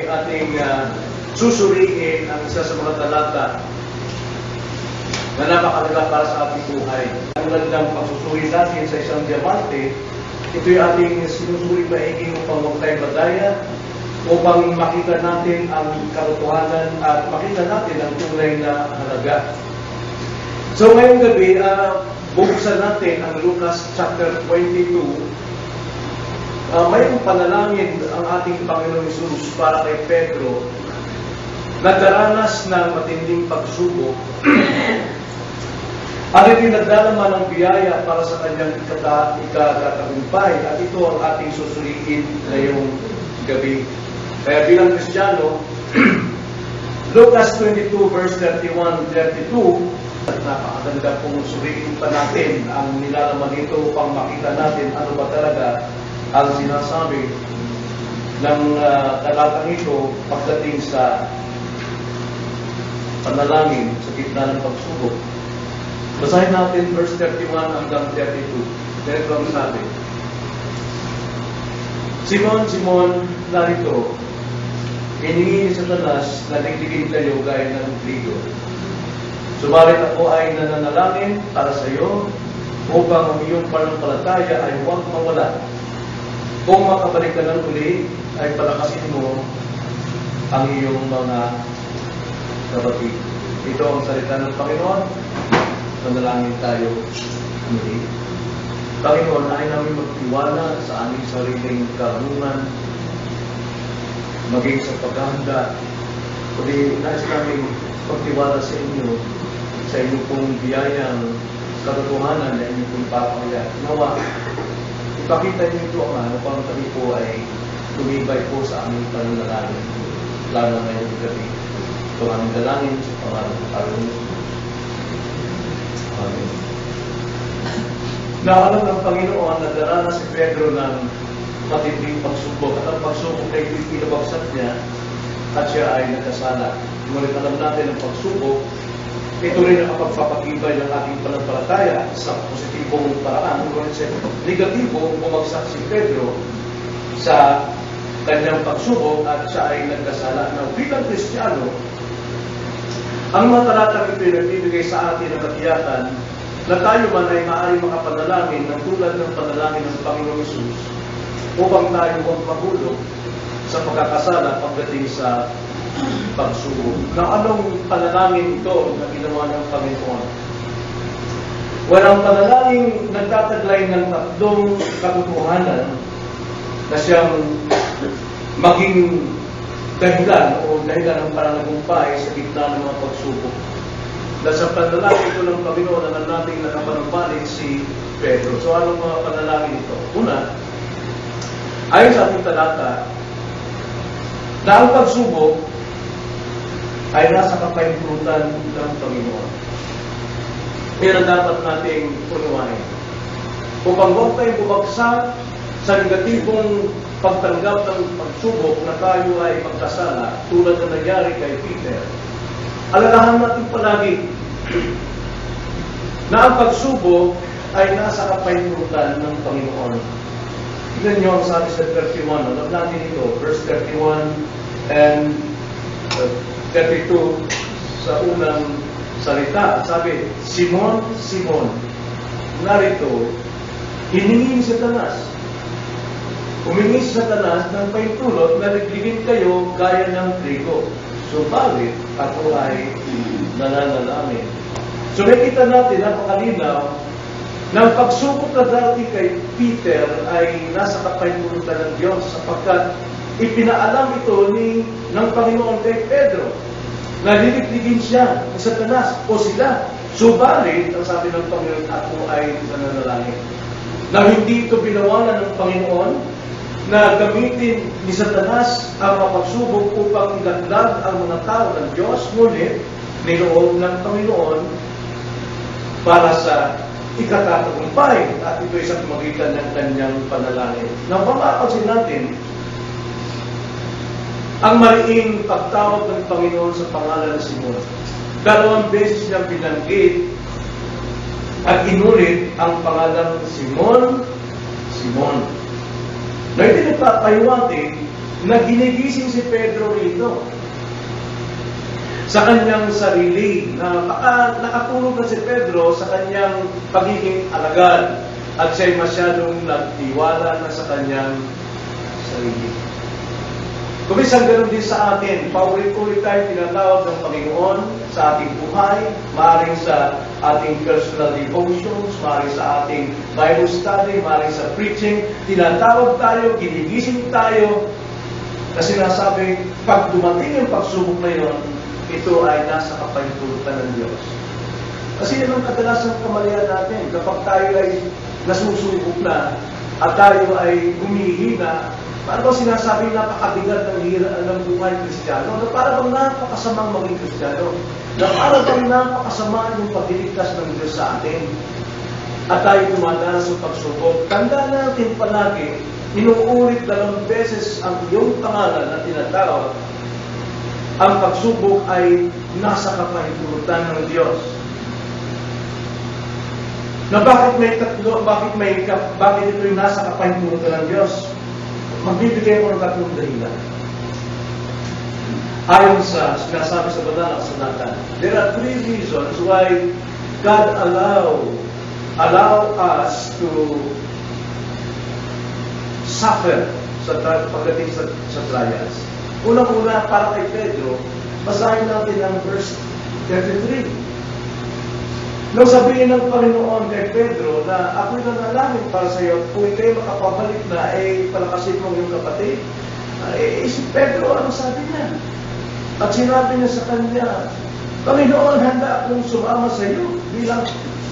Ating susuriin ang isa sa mga talata na napakalaga para sa ating buhay. Ang gandang pagsusuri natin sa isang diamante, ito'y ating sinusuri maiging upang huwag tayo madaya, upang makita natin ang katotohanan at makita natin ang tunay na halaga. So ngayong gabi, buksan natin ang Lucas chapter 22. Mayroong panalangin ang ating Panginoon Hesus para kay Pedro na daranas ng matinding pagsubok at itinagdalaman ng biyaya para sa kanyang ikakatagumpay, at ito ang ating susuliin ngayong gabi. Kaya bilang Kristiyano, Lucas 22 verse 31-32, at napakaganda pong suriin pa natin ang nilalaman nito upang makita natin ano ba talaga ang sinasabi ng talatang ito pagdating sa panalangin sa gitna ng pagsubok. Basahin natin verse 31 hanggang 32. Ganito ang sabi: Simon, Simon, narito, hiningi ni Satanas na digdigin kayo gaya ng trigo. Subalit ako ay nananalangin para sa iyo upang ang iyong pananampalataya ay huwag mawala. Kung makabalik ka ng uli, ay palakasin mo ang iyong mga kapatid. Ito ang salita ng Panginoon. Manalangin tayo muli. Panginoon, ay namin magtiwala sa aming sariling karunungan, maging sa paghahanda. Kundi nais namin magtiwala sa inyo, sa inyong pong biyayang katotohanan na inyong pong papakaya. Nawa, ipakita niyo ito upang kami po ay tumibay po sa aming pananalangin, lalo na ngayong gabi. Ito ang aming dalangin sa pangalan ng Panginoon. Amen. Naalam ng Panginoon na daranas si Pedro ng matinding pagsubok, at ang pagsubok ay pinabagsak niya at siya ay nagkasala. Ngunit alam natin ang pagsubok, ito rin ang pagpapakibay ng ating pananampalataya sa positibong paraan. Ngunit sa negatibo, bumagsak si Pedro sa kanyang pagsubok at siya ay nagkasala. Na bilang Kristiyano, ang mga talatang ito ay nagbibigay sa atin ang katiyakan na tayo man ay maaaring makapanalangin ng tulad ng panalangin ng Panginoong Hesus upang tayo huwag mahulog sa pagkakasala pagdating sa pagsubok. Na anong panalangin ito na ginawa ng Panginoon? Walang panalangin nagtataglay ng tatlong katotohanan na siyang maging dahilan o dahilan ng pananagumpay sa gitna ng mga pagsubok. Dahil sa panalangin ito ng Panginoon na nating nakapanumbalik si Pedro. So anong mga panalangin ito? Una, ayon sa ating talata, na ang pagsubok ay nasa kapahintulutan ng Panginoon. Yan ang dapat nating unawain. Upang huwag tayong bumagsak sa negatibong pagtanggap ng pagsubok na tayo ay magkasala tulad na nangyari kay Peter, alalahan natin palagi na ang pagsubok ay nasa kapahintulutan ng Panginoon. Tignan niyo ang sabi sa 31. Alam natin ito, verse 31 and 32 sa unang salita. Sabi, Simon, Simon, narito, hiningi ni Satanas. Humingi si Satanas ng pahintulot na ligligin kayo gaya ng trigo. Subalit, ako ay nananalangin. So nakita natin, napakalinaw, na ang pagsubok na dati kay Peter ay nasa kapahintulutan ng Diyos sapagkat ipinaalam ito ng Panginoon kay Pedro na liligligin siya ng Satanas o sila. Subalit, ang sabi ng Panginoon, ako ay nananalangin. Na hindi ito binawalan ng Panginoon na gamitin ni Satanas ang pagsubok upang ilaglag ang mga tao ng Diyos, ngunit niloob ng Panginoon para sa ikatatagumpay, at ito ay sa pamagitan ng kanyang panalangin. Nang mapapansin natin ang mariing pagtawag ng Panginoon sa pangalan ng Simon. 2 beses niyang binanggit at inulit ang pangalan Simon, Simon. Na ito nagpapahiwatig na ginigising si Pedro rito sa kanyang sarili, na nakatulog na si Pedro sa kanyang pagiging alagad at siya'y masyadong nagtiwala na sa kanyang sarili. Kumisang ganoon din sa atin, paulit-ulit tayo tinatawag ng Panginoon sa ating buhay, maaaring sa ating personal devotions, maaaring sa ating Bible study, maaaring sa preaching, tinatawag tayo, ginigising tayo, kasi sinasabi, pag dumating yung pagsubok na yun, ito ay nasa kapahintulutan ng Diyos. Kasi yun ang kadalasang kamalian natin. Kapag tayo ay nasusubok na at tayo ay humihina, para bang sinasabi napakabigat ng buhay Kristiyano, na para bang napakasamang maging Kristiyano, na para bang napakasama yung pagliligtas ng Diyos sa atin. At tayo dumadanas sa pagsubok. Tanda natin palagi, inuulit 2 beses ang iyong pangalan na tinatawag. Ang pagsubok ay nasa kapahintulutan ng Diyos. Na bakit may tatlo, bakit ito'y nasa kapahintulutan ng Diyos? Magbibigay ko ng 3 dahilan. Ayon sa sinasabi sa banal na kasulatan, there are 3 reasons why God allow us to suffer pagdating sa trials. Unang-una, para kay Pedro, basahin natin ang verse 33. Nung sabihin ng Panginoon kay Pedro na ako'y nanalangin para sa iyo, kung ikaw'y makapabalik na, palakasin mo yung kapatid. Si Pedro, ano sabi niya? At sinabi niya sa kanya, Panginoon, handa akong sumama sa iyo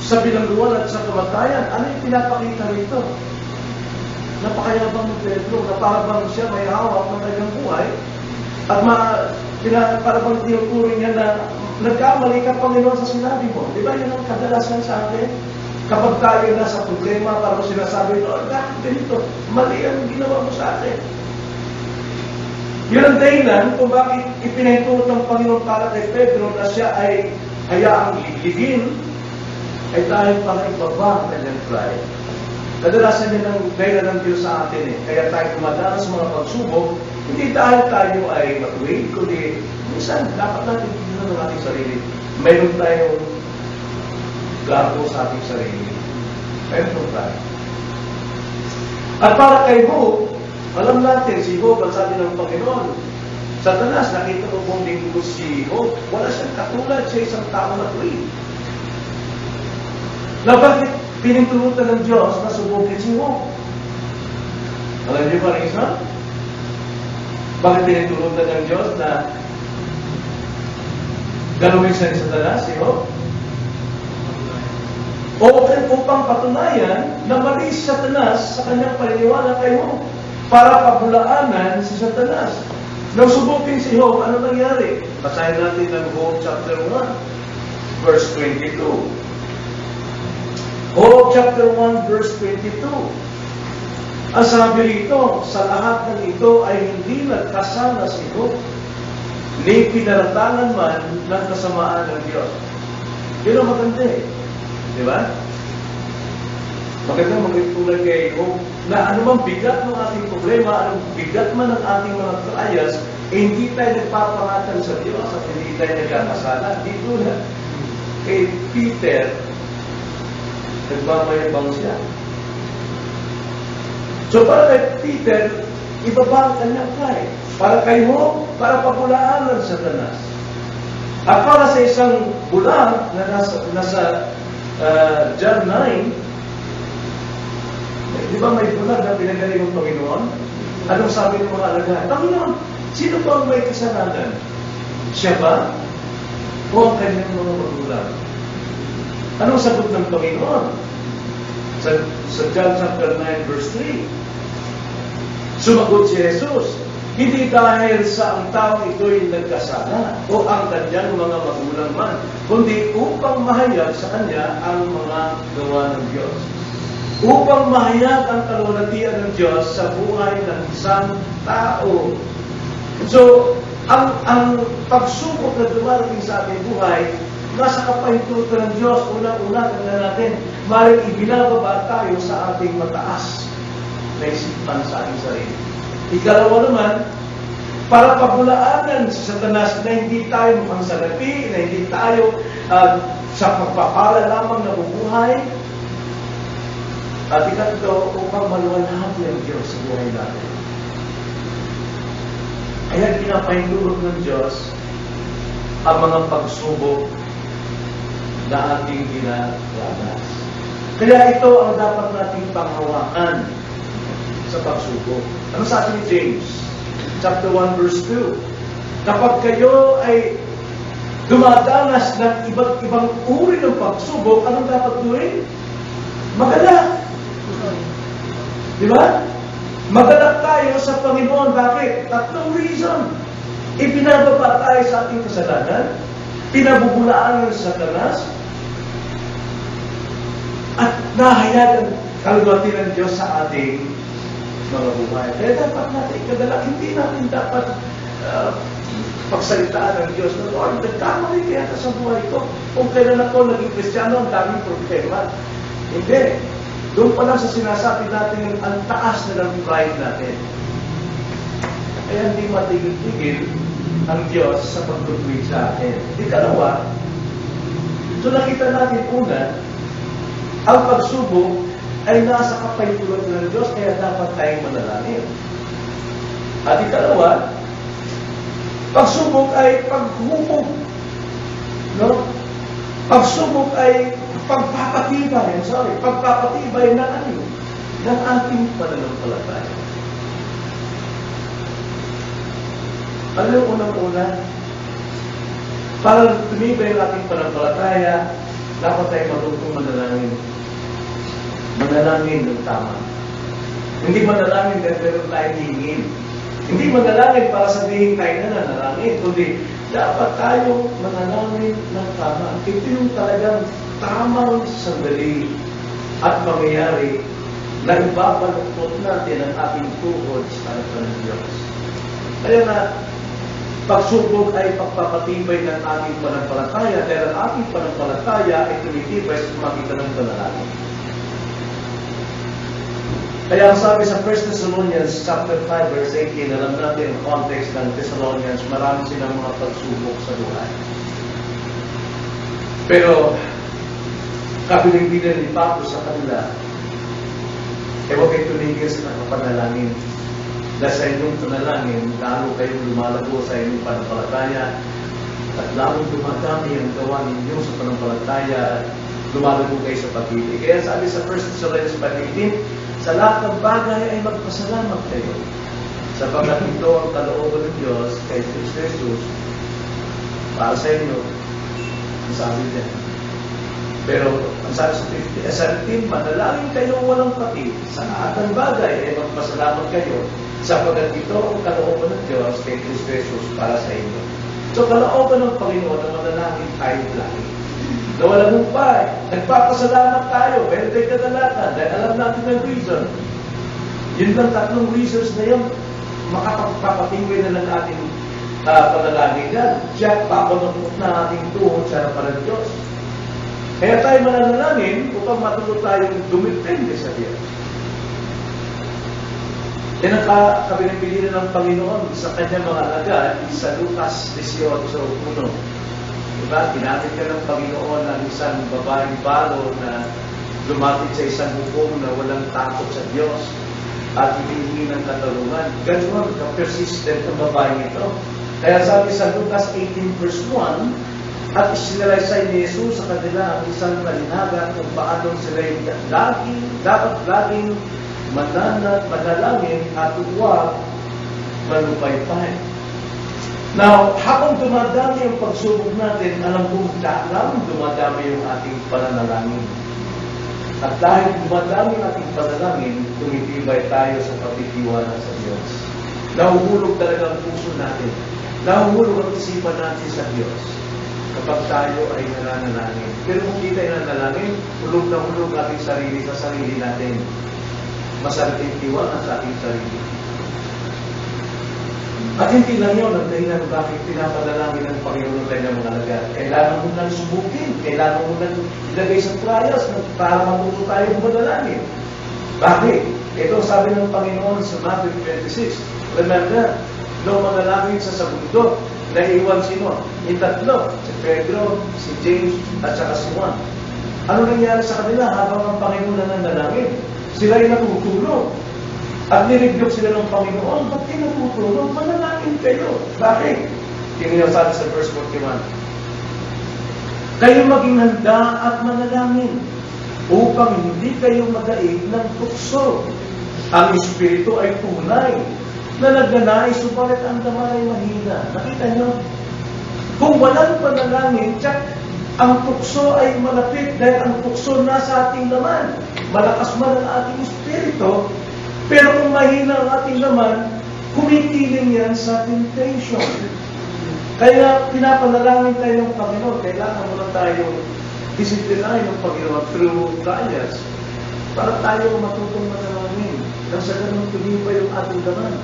sa bilangguan at sa kamatayan. Ano yung pinapakita rito? Napakayabang ni Pedro, na parang siya may hawak ng kanyang buhay. At parang tinuturing niya na nagkamali ka, Panginoon, sa sinabi mo. Di ba yun ang kadalasan sa atin? Kapag tayo nasa problema, parang sinasabi, Lord, ganito, mali ang ginawa mo sa atin. Yun ang dahilan kung bakit ipinahintulot ng Panginoon para kay Pedro na siya ay hayaang ligligin, ay dahil para ibaba ang kanyang pride. Kadalasan din ang dahilan ng Diyos sa atin Kaya tayo dumadanas sa mga pagsubok, hindi dahil tayo ay matuwid, kundi minsan dapat natin tignan ng ating sarili. Mayroon tayong gago sa ating sarili. Mayroon tayo. At para kay Job, alam natin, si Job, ang sabi ng Panginoon, Satanas, nakita ko kung lingkod si Job, wala siyang katulad sa isang tao na tuwid. Na bakit pinintulutan ng Diyos na subukin si Job? Alam niyo ba rin isa? Bakit pinintulutan ng Diyos na galawin siya ni Satanas, si Job? Upang patunayan na mali si Satanas sa kanyang paniniwala kay Job, para pabulaanan si Satanas. Nang subukin si Job, ano nangyari? Basahin natin ng Job chapter 1, verse 22. Job chapter 1, verse 22. Ang sabi rito, sa lahat ng ito ay hindi nagkasala si Job, ni pinaratangan man ng kasamaan ng Diyos. Yun ang maganda Di ba? Maganda magtulad kay Job na anumang bigat ng ating problema, anong bigat man ng ating mga trials, hindi tayo nagpapangatan sa Diyos at hindi tayo nagkakasala. Dito na kay Peter, nagmamayabang siya. So para kay Peter, ibaba ang kanyang pride. Para kay Job, para pabulaan ng Satanas. At para sa isang bulag na nasa John 9, di ba may bulag na pinagaling ng Panginoon? Anong sabi ng mga alagad? Panginoon, sino ba ang may kasalanan? Siya ba? O ang kanyang mga magulang? Anong sagot ng Panginoon? Sa John chapter 9 verse 3. Sumagot si Jesus, hindi dahil sa ang taong ito'y nagkasala o ang kanyang mga magulang man, kundi upang mahayag sa kanya ang mga gawa ng Diyos. Upang mahayag ang kalwalhatian ng Diyos sa buhay ng isang tao. So, ang pagsubok na dumarating sa ating buhay, nasa kapahintulutan ng Diyos. Unang-una, tanda natin, maaaring ibinababa tayo sa ating mataas na isipan sa ating sarili. Ikalawa naman, para pabulaanan sa Satanas na hindi tayo mukhang salapi, na hindi tayo sa pagpapala lamang nabubuhay. At ikatlo, upang maluwalhati ang Diyos sa buhay natin. Kaya pinapahintulot ng Diyos ang mga pagsubok na ating dinaranas. Kaya ito ang dapat nating panghawakan sa pagsubok. Ano sabi ni James? Chapter 1, verse 2. Kapag kayo ay dumadanas ng iba't ibang uri ng pagsubok, anong dapat gawin? Magalak. Di ba? Magalak tayo sa Panginoon. Bakit? Tatlong reason. Ipinababa tayo sa ating kasalanan, pinabubulaan ng Satanas, at nahayagan kalugati ng Diyos sa ating mga buhay. Kaya dapat natin ikadala, hindi natin dapat pagsalitaan ng Diyos na, Lord, nagkamali kaya ka sa buhay ko. Kung kailan ako naging Kristiyano, ang daming problema. Hindi. Doon pa lang sa sinasabi natin, ang taas na ng pride natin. Kaya hindi matigil-tigil ang Diyos sa pagtutuwid sa atin. Ikalawa, so nakita natin una, ang pagsubok ay nasa kapaytulan ng Diyos, kaya dapat tayong manalangin. At ikalawa, pagsubok ay paghubog. No? Pagsubok ay pagpapatibay na ano? Ng ating pananampalataya. Ano yung unang-una? Para tumibay ang ating pananampalataya, dapat tayo matutong manalangin. Manalangin ng tama. Hindi manalangin dahil meron tayong hingin. Hindi manalangin para sabihin tayo na nanalangin, kundi dapat tayo manalangin ng tama. Ito yung talagang tamang sandali at mangyayari na ibabaluktot natin ang ating tuhod sa harapan ng Diyos. Kaya na, pagsubok ay pagpapatibay ng ating pananampalataya dahil ang ating pananampalataya ay tumitibay sa pamagitan ng panalangin. Kaya ang sabi sa 1 Thessalonians chapter 5 verse 18, alam natin ang context ng Thessalonians, marami silang mga pagsubok sa buhay. Pero kabiling-bilang ni Pablo sa kanila, huwag kayo tumigil sa panalangin. Dahil sa inyong panalangin, lalo kayong lumalago sa inyong panampalataya at lalong dumadami ang gawa ninyo sa panampalataya at lumalago kayo sa pag-ibig. Kaya sabi sa 1 Thessalonians 5:18, sa lahat ng bagay ay magpasalamat kayo sapagkat ito ang kalooban ng Diyos kay Kristo Jesus para sa inyo. Ang sabi niya. Pero ang sabi sa 17, manalangin kayo walang pati. Sa lahat ng bagay ay magpasalamat kayo sapagkat ito ang kalooban ng Diyos kay Kristo Jesus para sa inyo. So kalooban ng Panginoon na manalangin tayo lagi. Na walang humpay. Nagpapasalamat tayo. Pero tayo kadalakan dahil alam natin ang reason. Yun lang tatlong reasons na yun. Makapagpapatingin na ng ating panalangin yan. Siya, papanukot na ating tuhod sa harapan ng Diyos. Kaya tayo mananalangin upang matuto tayong dumipende sa Diyos. Yan ang kabiling-bilin ng Panginoon sa kanyang mga alagad sa Lucas 18:1. Diba? Ginamit ka ng Panginoon ng isang babaeng balo na lumapit sa isang hukom na walang takot sa Diyos at hinihingi ng katarungan. Ganun ka-persistent ang babaeng ito. Kaya sabi sa Lucas 18:1, at isinalaysay ni Jesus sa kanila ang isang palinaga kung paano sila dapat laging manalangin at huwag malupaypay. Now, habang dumadami ang pagsubok natin, alam kong lalong dumadami yung ating pananalangin. At dahil dumadami ang ating panalangin, tumitibay tayo sa pagtitiwala sa Diyos. Nahuhulog talaga ang puso natin. Nahuhulog ang isipan natin sa Diyos kapag tayo ay nananalangin. Pero kung di tayo nananalangin, hulog na hulog ating sarili sa sarili natin. Masarating tiwala sa ating sarili. At hindi lang yun ang dahilan bakit pinapadalangin ng Panginoon tayo ng mga alagad. Kailangan mo nang subukin. Kailangan mo nang ilagay sa trials para matuto tayong madalangin. Bakit? Ito sabi ng Panginoon sa Matthew 26. Remember, nung manalangin sa segundo, naiwan sino? Yung tatlo, si Pedro, si James, at saka si Juan. Ano nangyari sa kanila habang ang Panginoon na nanalangin? Sila ay natutulog. At nirigdok sila ng Panginoon, ba't kayo natutulog? Manalangin kayo. Bakit? Tingnan sabi sa verse 41. Kayo maging handa at manalangin upang hindi kayo magaig ng tukso. Ang Espiritu ay tunay na nagnanais, subalit ang daman ay mahina. Nakita nyo? Kung walang panalangin, tsak, ang tukso ay malapit dahil ang tukso nasa ating laman. Malakas man ang ating Espiritu, pero kung mahina ang ating laman, kumikiling yan sa temptation. Kaya pinapanalangin tayo ng Panginoon. Kailangan muna tayong disiplinahin ng Panginoon through trials para tayo matutong manalangin. Nang sa ganun tumibay yung ating laman.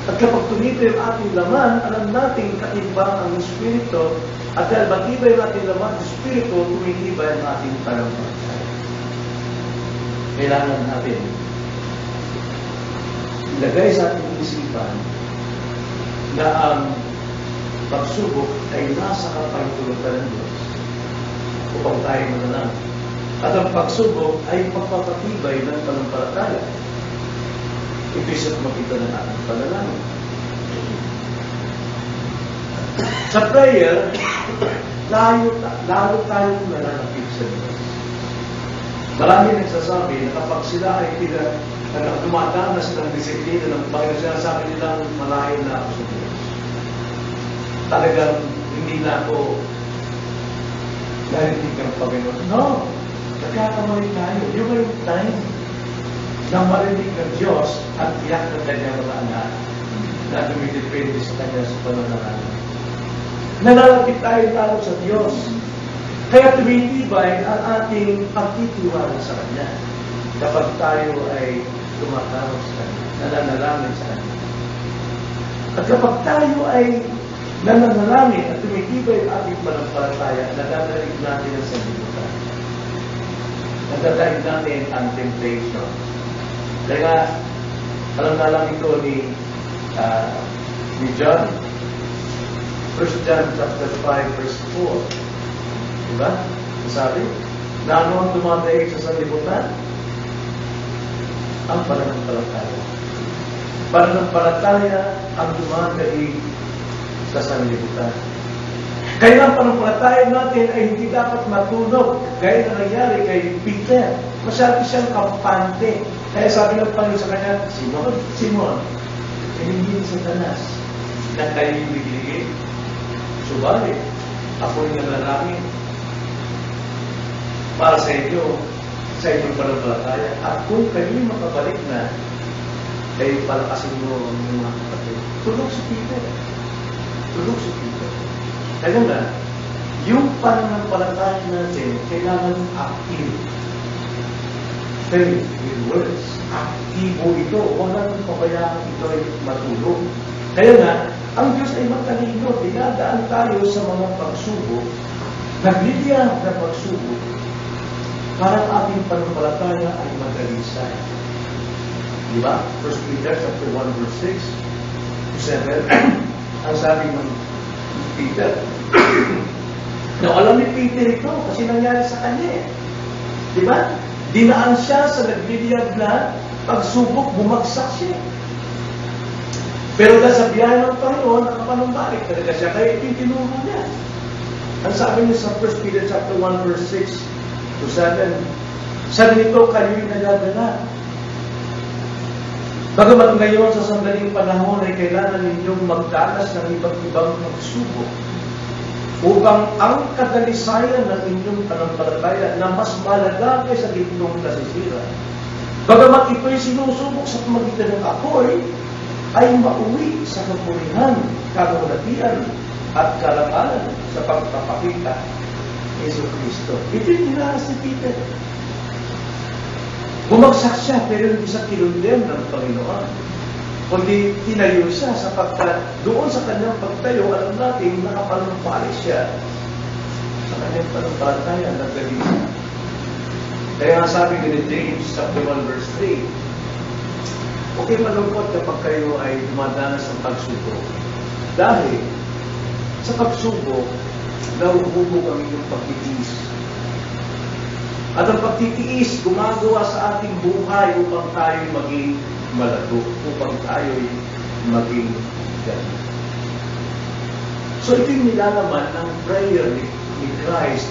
At kapag tumibay yung ating laman, alam natin kaimbang ang Espiritu. At dahil matibay yung ating laman, Espiritu, tumitibay ang ating pananampalataya. Kailangan natin ilagay sa ating isipan na ang pagsubok ay nasa kapahintulutan ng Diyos upang tayo manalangin. At ang pagsubok ay pagpapatibay ng pananampalataya. Ibig makita ng ating panalangin. Sa prayer, lalo tayong nananapit sa Diyos. Marami nagsasabi na kapag sila ay dumadaan na silang disiplina ng Panginoon, sinasabi nilang malayo na ako sa Diyos. Talagang hindi na ako narinig ng Panginoon. No! Nagkakamali tayo. Yung may time na marinig ng Diyos at tiyak ng kanyang mga anak na dumidepende sa kanya sa pananalangin. Nalalapit tayo talo sa Diyos. Kaya tumitibay ang ating pagtitiwala sa Kanya kapag tayo ay tumatawag sa Kanya, nananalangin sa Kanya. At kapag tayo ay nananalangin at tumitibay ang ating pananampalataya, nadadaig natin ang sanlibutan. Nadadaig natin ang temptation. Kaya alam na lang ito ni John. 1 John chapter 5 verse 4. Diba? Sabi, na ano ang dumadaig sa sanlibutan? Ang pananampalataya. Pananampalataya ang dumadaig sa sanlibutan. Kaya ang pananampalataya natin ay hindi dapat matunog. Gaya na nangyari kay Peter. Masyado siyang kampante. Kaya sabi ng Panginoon sa kanya, Simon, hindi sa Satanas na kayo bigligin. Subalit, ako'y nanalangin para sa inyong pananampalataya. At kung kayo'y makabalik na, kayo palakasin mo ang mga kapatid. Tulog si Peter. Tulog si Peter. Kaya nga, yung pananampalataya natin, kailangan active. Faith with words. Aktibo ito. Huwag natin pabayaan ito ay matulog. Kaya nga, ang Diyos ay matalino. Dinadaan tayo sa mga pagsubok, nagliliyak na pagsubok, para ang ating pananampalataya ay magalisay. Diba? 1 Peter chapter 1 verse 6 to 7, ang sabi ng Peter. Now, alam ni Peter ito kasi nangyari sa kanya eh. Diba? Dinaan siya sa nagliliyag na pagsubok, bumagsak siya. Pero dahil sa biyaya ng Panginoon, nakapanumbalik talaga siya. Kaya itinuro niya. Ang sabi niya sa 1 Peter chapter 1 verse 6 to 7, sa ganito kayo'y nagagala. Bagamat ngayon sa sandaling panahon ay kailangan ninyong magdanas ng iba't ibang pagsubok upang ang kadalisayan ng inyong pananampalataya na mas malaga kaysa gitnong nasisira. Bagamat ito'y sinusubok sa pamagitan ng apoy, ay mauwi sa kapurihan, kalulatian, at karangalan sa pagpapakita ni Yesu Cristo. Ito yung hinaras ni Peter. Bumagsak siya, pero hindi sa kinundem ng Panginoon. Kundi tinayo siya sapagkat doon sa kanyang pagtayo, alam natin, nakapanumpalik siya sa kanyang panumpalataya ng galisa. Kaya nga sabi ko ni James, chapter 1, verse 3, okay malungkot kapag kayo ay dumadanas ng pagsubok. Dahil sa pagsubok, nauhubog ang inyong pagtitiis. At ang pagtitiis, gumagawa sa ating buhay upang tayo maging malago, upang tayo maging ganun. So ito yung nilalaman ng prayer ni Christ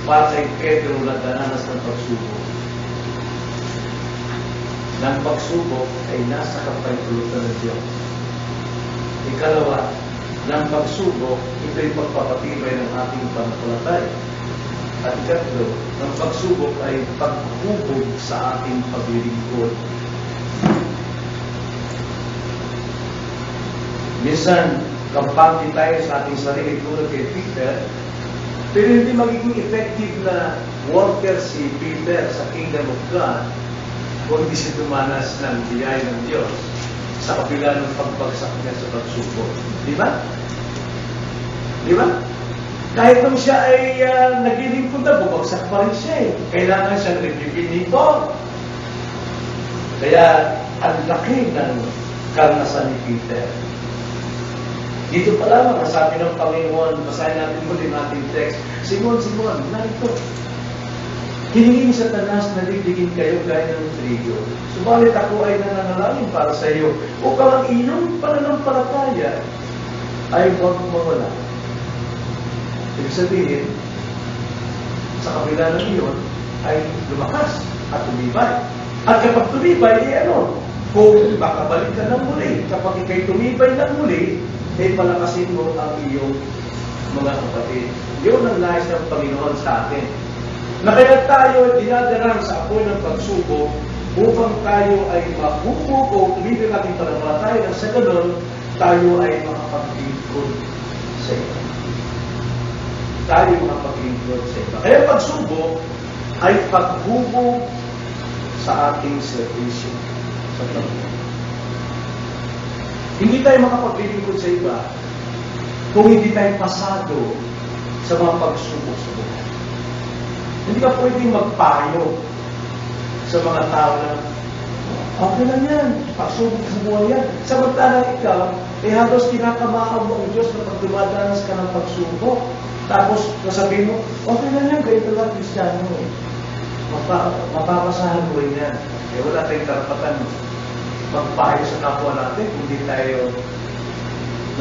para kay Pedro na dananas ng pagsubok. Ng pagsubok ay nasa kapahintulutan ng Diyos. Ikalawa, ng pagsubok, ito yung pagpapatibay ng ating pananampalataya. At ikatlo, ng pagsubok ay paghubog sa ating paglilingkod. Minsan, kampante tayo sa ating sarili tulad kay Peter, pero hindi magiging effective na worker si Peter sa Kingdom of God kung hindi siya dumanas ng biyaya ng Diyos sa kabila ng pagbagsak niya sa pagsubok. Di ba? Di ba? Kahit nung siya ay naglilingkod na, bumagsak pa rin siya eh. Kailangan siya nagbibinito. Kaya, ang laki ng karanasan ni Peter. Dito pa lamang, sabi ng Panginoon, basahin natin muli natin text, Simon, Simon, narito. Hiningin sa tanas na liligin kayo gaya ng trigo. Subalit ako ay nananalangin para sa iyo upang ang iyong pananampalataya ay huwag mawala. Ibig sabihin, sa kabila ng iyon, ay lumakas at tumibay. At kapag tumibay, kung makabalik ka ng muli, kapag ikay tumibay ng muli, ay palakasin mo ang iyong mga kapatid. Yun ang nais ng Panginoon sa atin. Na kaya tayo dinadaran sa apoy ng pagsubok upang tayo ay mahubog o tumibay ating pananampalataya nang sa ganun, tayo ay makapaglingkod sa iyo. Tayo makapaglingkod sa iba. Kaya pagsubok ay paghubog sa ating servisyo sa Panginoon. Hindi tayo makapaglingkod sa iba kung hindi tayo pasado sa mga pagsubok sa buhay. Hindi ka pwedeng magpayo sa mga tao na okay lang yan, pagsubok sa buhay yan. Samantalang ikaw, halos kinakamakam mo ang Diyos na pag dumadanas ka ng pagsubok. Tapos, nasabihin mo, okay lang yan, kayo talaga Kristiyano eh. Mapapasahan mo rin yan. Wala tayong karapatan magpayo sa kapwa natin, hindi tayo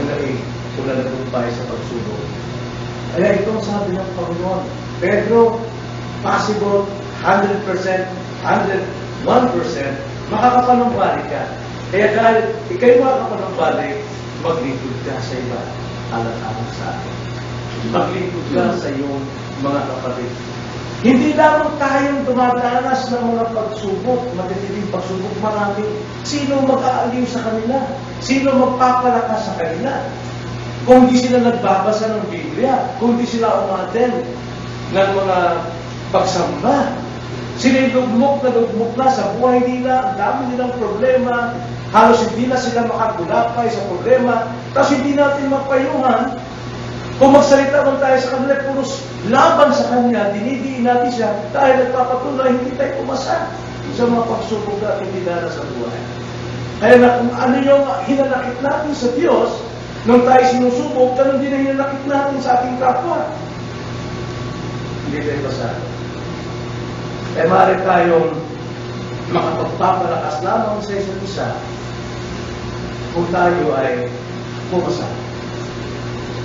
kung nalagumpay sa pagsubok. Kaya itong sabi ng Panginoon, Pedro, possible 100%, 101%, makakapanumbalik ka. Kaya dahil ikay makakapanumbalik, maglingkod ka sa iba, alat-alat sa atin. Maglingkod ka sa iyong mga kapatid. Hindi lamang tayong dumadanas ng mga pagsubok, matitinding pagsubok, marami. Sino mag-aaliw sa kanila? Sino magpapalakas sa kanila? Kung di sila nagbabasa ng Biblia, kung di sila umaten ng mga pagsamba, sila lugmok na sa buhay nila, ang dami nilang problema, halos hindi na sila makagulapay sa problema, tapos hindi natin mapayuhan. Kung magsalita man tayo sa kanila, puros laban sa kanya, dinidiin natin siya, dahil nagpapatunay, hindi tayo pumasa sa mga pagsubok natin dinala sa buhay. Kaya na kung ano yung hinanakit natin sa Diyos, nung tayo sinusubok, ganun din ang hinanakit natin sa ating kapwa. Hindi tayo pasado. Kaya maaari tayong makapagpapalakas lamang sa isa't isa kung tayo ay pumasa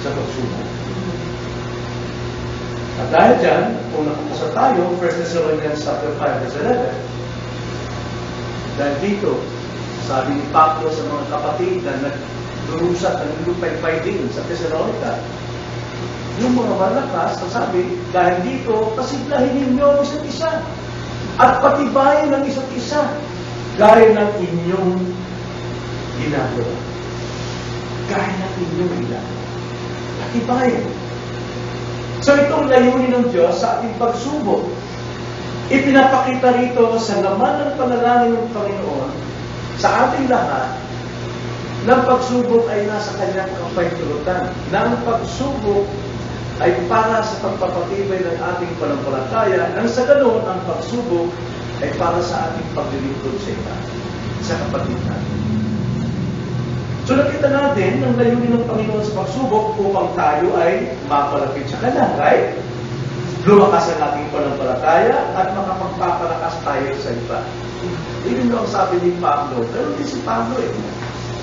sa pagsubok. At dahil dyan, kung nakapasa tayo, 1 Thessalonians chapter 5, verse 11, dahil dito, sabi ni Pablo sa mga kapatid na nagdurusa at naglupay-pay din sa Thessalonica, yung mga malakas, sabi, dahil dito, pasiglahin ninyo ang isa't isa at patibayin ng isa't isa gaya ng inyong ginagawa. Gaya ng inyong ginagawa. Patibayin. So itong layunin ng Diyos sa ating pagsubok, ipinapakita rito sa laman ng panalangin ng Panginoon sa ating lahat, ng pagsubok ay nasa kanyang kapahintulutan. Na ang pagsubok ay para sa pagpapatibay ng ating pananampalataya, nang sa ganon ang pagsubok ay para sa ating paglilingkod sa iba, sa kapatid natin. So nakita natin ang layunin ng Panginoon sa pagsubok upang tayo ay mapalapit sa Kanya, right? Lumakas ang ating pananampalataya at makapagpapalakas tayo sa iba. Yun ang sabi ni Pablo. Pero hindi si Pablo eh.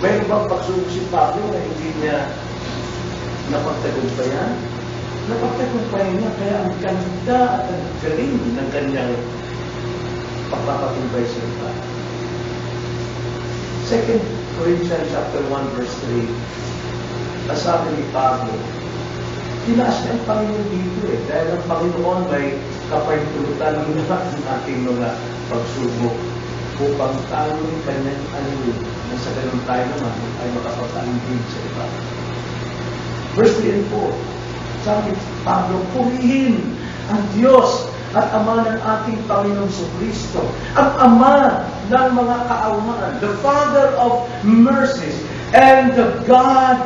Mayroon bang pagsubok si Pablo na hindi niya napagtagumpayan? Napagtagumpayan niya, kaya ang ganda at ang galing ng kanyang pagpapatumbay sa iba. 2 Corinthians chapter 1 verse 3, nasabi ni Pablo, tinaas niya ang Panginoon dito eh. Dahil ang Panginoon may kapahintulutan ng ating mga pagsubok upang tayo ng kanyang alin na sa ganun tayo naman ay makapagtalindig sa iba. Verse 3 and 4, sabi ni Pablo, purihin ang Diyos at Ama ng ating Panginoong Kristo, ang Ama ng mga kaawaan, the Father of mercies, and the God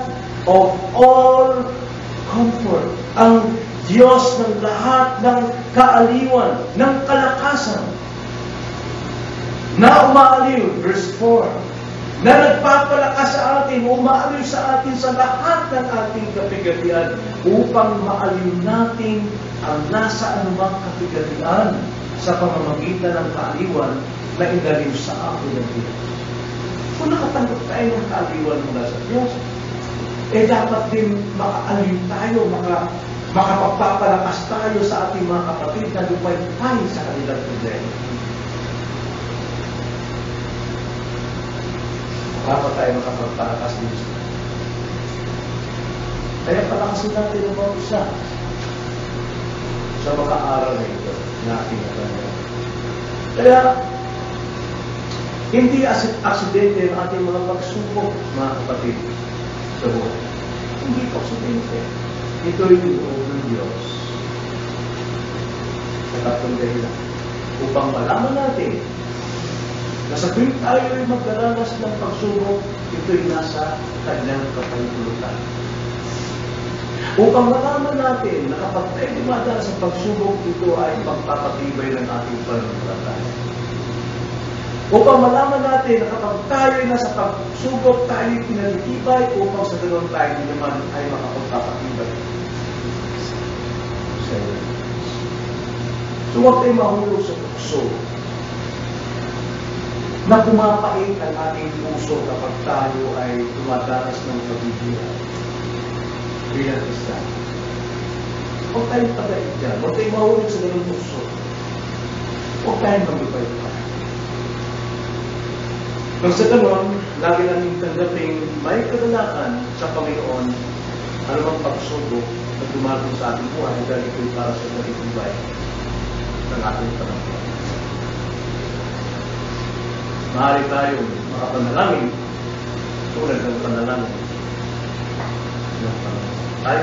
of all comfort, ang Diyos ng lahat ng kaaliwan, ng kalakasan, na umaaliw, verse 4, na nagpapalakas sa atin, umaaliw sa atin sa lahat ng ating kapigatian, upang maaliw natin ang nasa anumang kapigatian sa pamamagitan ng kaaliwan na inaliw sa akin ng Diyos. Kung nakatanggap tayo ng kaaliwan mula sa Diyos, eh dapat din makaaliw tayo, makapagpapalakas tayo sa ating mga kapatid na lumay sa kanilang problema. Dapat tayo makapagpalakas din sila. Kaya palakasin natin ang mga isa sa makaaral na ito na ating alam. Kaya, hindi aksidente ang ating mga pagsubok, mga kapatid, sa buhay. Hindi aksidente. Ito ay loob ng Diyos. Sa tatlong dahilan. Upang malaman natin na sa tuwing tayo ay magdaranas ng pagsubok, ito'y nasa kanyang kapahintulutan. Upang malaman natin na kapag tayo dumadanas sa pagsubok, ito ay magpapatibay ng ating pananampalataya. Upang malaman natin na kapag tayo ay nasa pagsubok, tayo ay pinalitibay upang sa ganoon tayo naman ay makapagpapatibay. So huwag tayo mahulog sa tukso na pumapait ang ating puso kapag tayo ay dumadanas ng pagbibigyan bilang isa. Huwag tayong pagdaig dyan. Huwag tayong mahulog sa ganun puso. Huwag tayong magbibay pa. Nang sa ganun, lagi namin tanggaping may kagalakan sa Panginoon anumang pagsubok na dumating sa ating buhay dahil ito'y para sa pagtibay ng ating panahon. Maaari tayong makapanalangin tulad ng panalangin ng Panginoon. Tayo